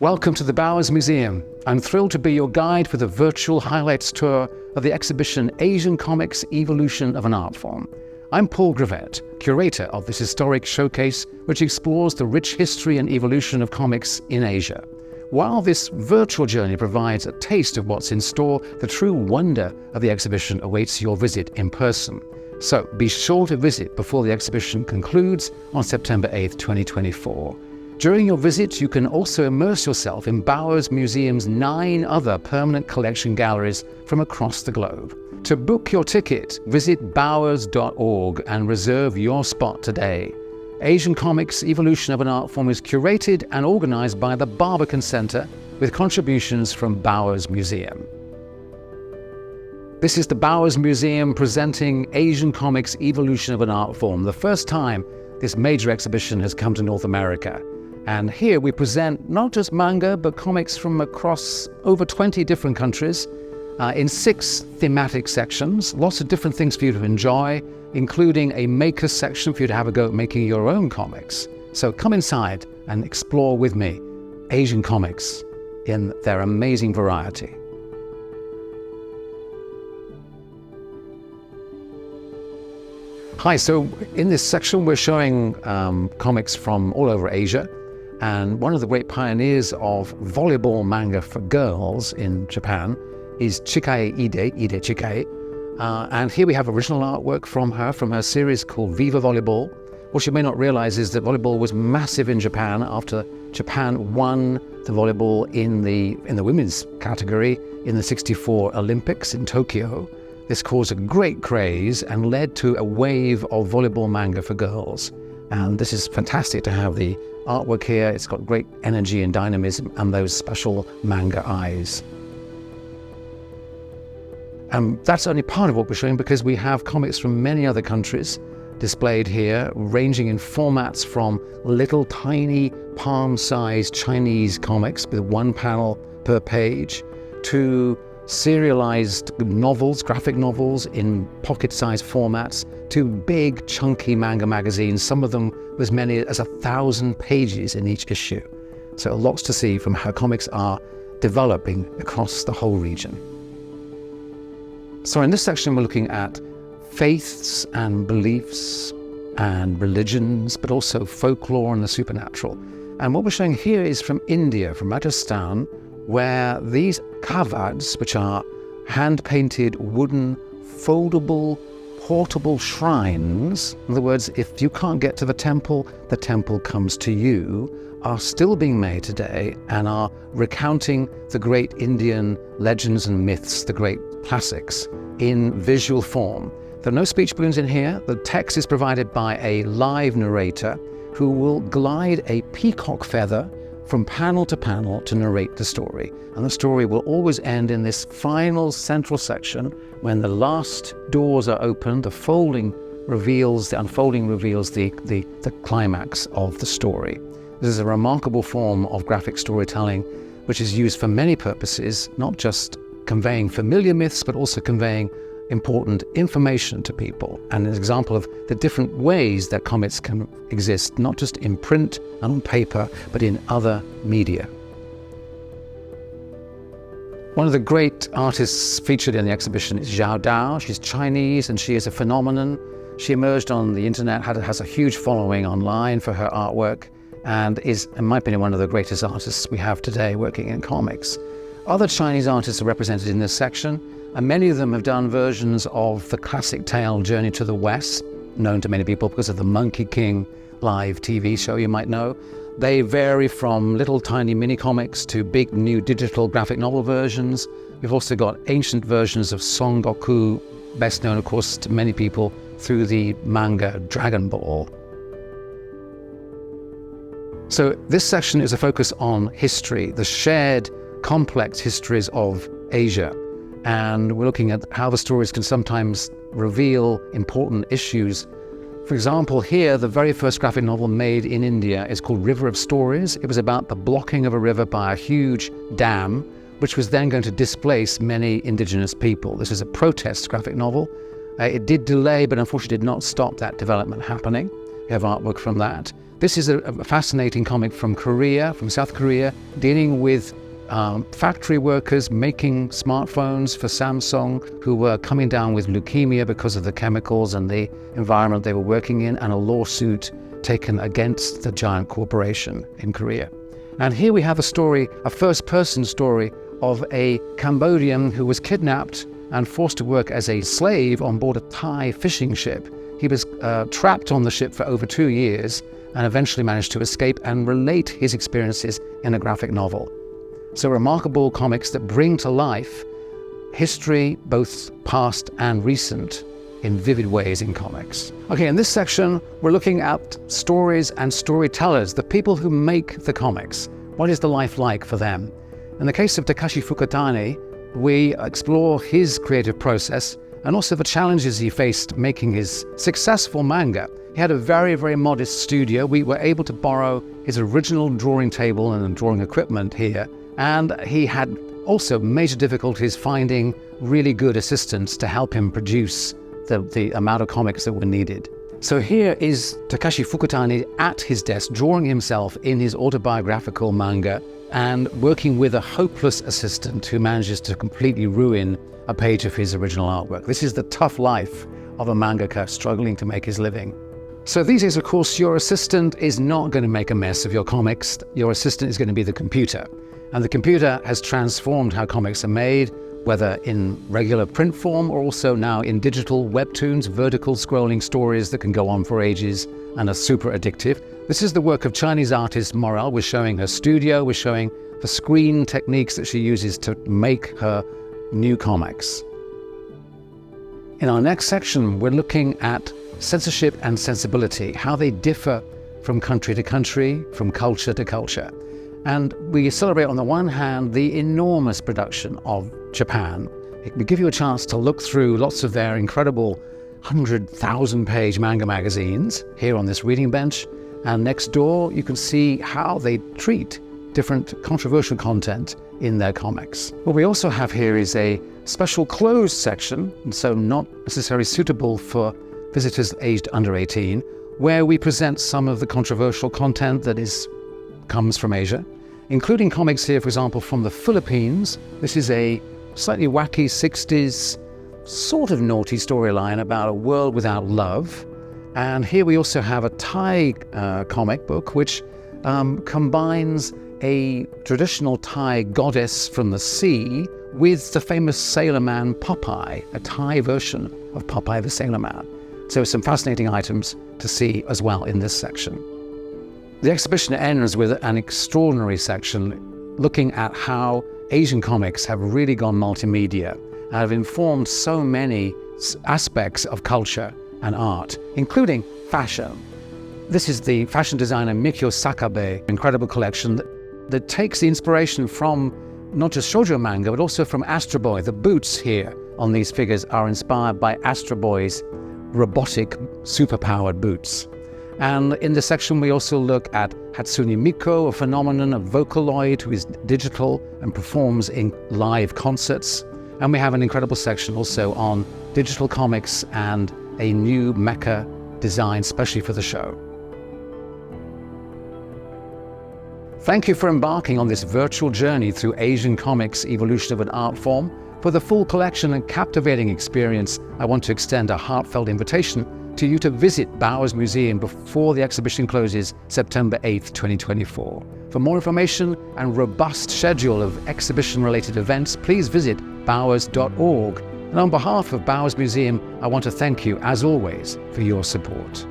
Welcome to the Bowers Museum. I'm thrilled to be your guide for the virtual highlights tour of the exhibition Asian Comics: Evolution of an Art Form. I'm Paul Gravett, curator of this historic showcase which explores the rich history and evolution of comics in Asia. While this virtual journey provides a taste of what's in store, the true wonder of the exhibition awaits your visit in person. So be sure to visit before the exhibition concludes on September 8th, 2024. During your visit, you can also immerse yourself in Bowers Museum's 9 other permanent collection galleries from across the globe. To book your ticket, visit bowers.org and reserve your spot today. Asian Comics: Evolution of an Art Form is curated and organized by the Barbican Centre with contributions from Bowers Museum. This is the Bowers Museum presenting Asian Comics: Evolution of an Art Form, the first time this major exhibition has come to North America. And here we present not just manga, but comics from across over 20 different countries in 6 thematic sections. Lots of different things for you to enjoy, including a maker section for you to have a go at making your own comics. So come inside and explore with me Asian comics in their amazing variety. Hi, so in this section we're showing comics from all over Asia. And one of the great pioneers of volleyball manga for girls in Japan is Chikae Ide Chikae. And here we have original artwork from her series called Viva Volleyball. What you may not realize is that volleyball was massive in Japan after Japan won the volleyball in the women's category in the '64 Olympics in Tokyo. This caused a great craze and led to a wave of volleyball manga for girls. And this is fantastic to have the artwork here. It's got great energy and dynamism and those special manga eyes. And that's only part of what we're showing, because we have comics from many other countries displayed here, ranging in formats from little tiny palm-sized Chinese comics with 1 panel per page to serialized novels, graphic novels in pocket-sized formats, to big chunky manga magazines, some of them with as many as 1,000 pages in each issue. So lots to see from how comics are developing across the whole region. So in this section we're looking at faiths and beliefs and religions, but also folklore and the supernatural. And what we're showing here is from India, from Rajasthan, where these kavads, which are hand-painted wooden foldable portable shrines, in other words, if you can't get to the temple comes to you, are still being made today and are recounting the great Indian legends and myths, the great classics, in visual form. There are no speech balloons in here. The text is provided by a live narrator who will glide a peacock feather from panel to panel to narrate the story. And the story will always end in this final central section when the last doors are opened, the unfolding reveals the climax of the story. This is a remarkable form of graphic storytelling which is used for many purposes, not just conveying familiar myths, but also conveying important information to people, and an example of the different ways that comics can exist, not just in print and on paper, but in other media. One of the great artists featured in the exhibition is Zhao Dao. She's Chinese and she is a phenomenon. She emerged on the internet, has a huge following online for her artwork, and is, in my opinion, one of the greatest artists we have today working in comics. Other Chinese artists are represented in this section, and many of them have done versions of the classic tale Journey to the West, known to many people because of the Monkey King live TV show you might know. They vary from little tiny mini comics to big new digital graphic novel versions. We've also got ancient versions of Son Goku, best known of course to many people through the manga Dragon Ball. So this section is a focus on history, the shared complex histories of Asia. And we're looking at how the stories can sometimes reveal important issues. For example, here, the very first graphic novel made in India is called River of Stories. It was about the blocking of a river by a huge dam, which was then going to displace many indigenous people. This is a protest graphic novel. It did delay, but unfortunately did not stop that development happening. We have artwork from that. This is a fascinating comic from Korea, from South Korea, dealing with factory workers making smartphones for Samsung who were coming down with leukemia because of the chemicals and the environment they were working in, and a lawsuit taken against the giant corporation in Korea. And here we have a story, a first-person story of a Cambodian who was kidnapped and forced to work as a slave on board a Thai fishing ship. He was trapped on the ship for over 2 years and eventually managed to escape and relate his experiences in a graphic novel. So remarkable comics that bring to life history, both past and recent, in vivid ways in comics. Okay, in this section, we're looking at stories and storytellers, the people who make the comics. What is the life like for them? In the case of Takashi Fukutani, we explore his creative process and also the challenges he faced making his successful manga. He had a very, very modest studio. We were able to borrow his original drawing table and drawing equipment here. And he had also major difficulties finding really good assistants to help him produce the amount of comics that were needed. So here is Takashi Fukutani at his desk, drawing himself in his autobiographical manga and working with a hopeless assistant who manages to completely ruin a page of his original artwork. This is the tough life of a mangaka struggling to make his living. So these days, of course, your assistant is not going to make a mess of your comics. Your assistant is going to be the computer. And the computer has transformed how comics are made, whether in regular print form or also now in digital webtoons, vertical scrolling stories that can go on for ages and are super addictive. This is the work of Chinese artist Morel. We're showing her studio, we're showing the screen techniques that she uses to make her new comics. In our next section, we're looking at censorship and sensibility, how they differ from country to country, from culture to culture. And we celebrate, on the one hand, the enormous production of Japan. We give you a chance to look through lots of their incredible 100,000-page manga magazines here on this reading bench. And next door, you can see how they treat different controversial content in their comics. What we also have here is a special closed section, and so not necessarily suitable for visitors aged under 18, where we present some of the controversial content that comes from Asia, including comics here, for example, from the Philippines. This is a slightly wacky 60s, sort of naughty storyline about a world without love. And here we also have a Thai comic book, which combines a traditional Thai goddess from the sea with the famous sailor man Popeye, a Thai version of Popeye the Sailor Man. So some fascinating items to see as well in this section. The exhibition ends with an extraordinary section looking at how Asian comics have really gone multimedia and have informed so many aspects of culture and art, including fashion. This is the fashion designer Mikio Sakabe incredible collection that takes the inspiration from not just shoujo manga, but also from Astro Boy. The boots here on these figures are inspired by Astro Boy's robotic, superpowered boots. And in this section, we also look at Hatsune Miku, a phenomenon of Vocaloid who is digital and performs in live concerts. And we have an incredible section also on digital comics and a new mecha design, especially for the show. Thank you for embarking on this virtual journey through Asian comics' evolution of an art form. For the full collection and captivating experience, I want to extend a heartfelt invitation to you to visit Bowers Museum before the exhibition closes September 8th, 2024. For more information and robust schedule of exhibition-related events, please visit bowers.org. And on behalf of Bowers Museum, I want to thank you, as always, for your support.